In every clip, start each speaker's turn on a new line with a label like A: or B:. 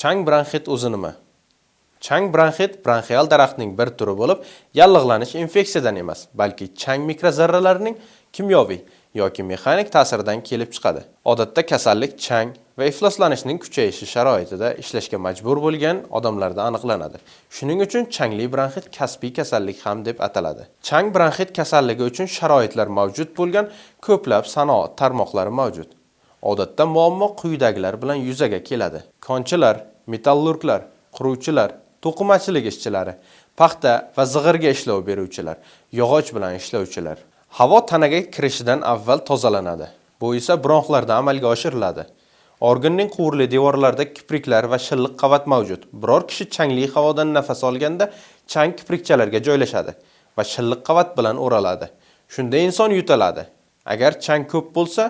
A: Chang bronxit o'zi nima? Chang bronxit bronxial daraxtning bir turi bo'lib, yallig'lanish infeksiyadan emas, balki chang mikrozarralarining kimyoviy yoki mexanik ta'siridan kelib chiqadi. Odatda kasallik chang va ifloslanishning kuchayishi sharoitida ishlashga majbur bo'lgan odamlarda aniqlanadi. Shuning uchun changli bronxit kasbiy kasallik ham deb ataladi. Chang bronxit kasalligi uchun sharoitlar mavjud bo'lgan ko'plab sanoat tarmoqlari mavjud. Odatda muammo quyidagilar bilan yuzaga keladi. Konchilar, metallurglar, quruvchilar, to'qimachilik ishchilari, paxta va zig'irga ishlov beruvchilar, yog'och bilan ishlovchilar. Havo tanaga kirishidan avval tozalanadi. Bu esa bronxlarda amalga oshiriladi. Organning quvurli devorlarida kipriklar va shilliq qavat mavjud. Biror kishi changli havodan nafas olganda chang kiprikchalarga joylashadi va shilliq qavat bilan o'raladi. Shunda inson yutaladi. Agar chang ko'p bo'lsa,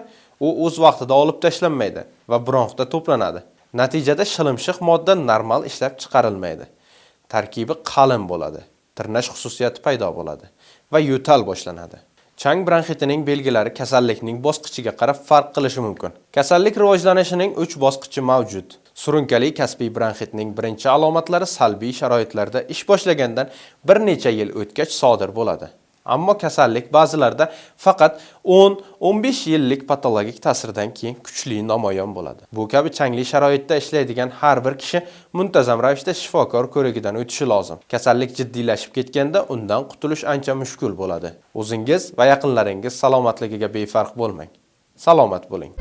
A: u o'z vaqtida olib tashlanmaydi va bronxda to'planadi. Natijada shilimshiq modda normal ishlab chiqarilmaydi. Tarkibi qalin bo'ladi. Tirnash xususiyati paydo bo'ladi va yo'tal boshlanadi. Chang bronxitining belgilari kasallikning bosqichiga qarab farq qilishi mumkin. Kasallik rivojlanishining 3 bosqichi mavjud. Surunkali kasbiy bronxitning birinchi alomatlari salbiy sharoitlarda ish boshlagandan bir necha yil o'tgach sodir bo'ladi. Ammo kasallik ba'zilarda faqat 10-15 yillik patologik ta'sirdan keyin kuchli namoyon bo'ladi. Bu kabi changli sharoitda ishlaydigan har bir kishi muntazam ravishda shifokor ko'rigidan o'tishi lozim. Kasallik jiddiylashib ketganda undan qutulish ancha mushkul bo'ladi. O'zingiz va yaqinlaringiz salomatligiga befarq bo'lmang. Salomat bo'ling.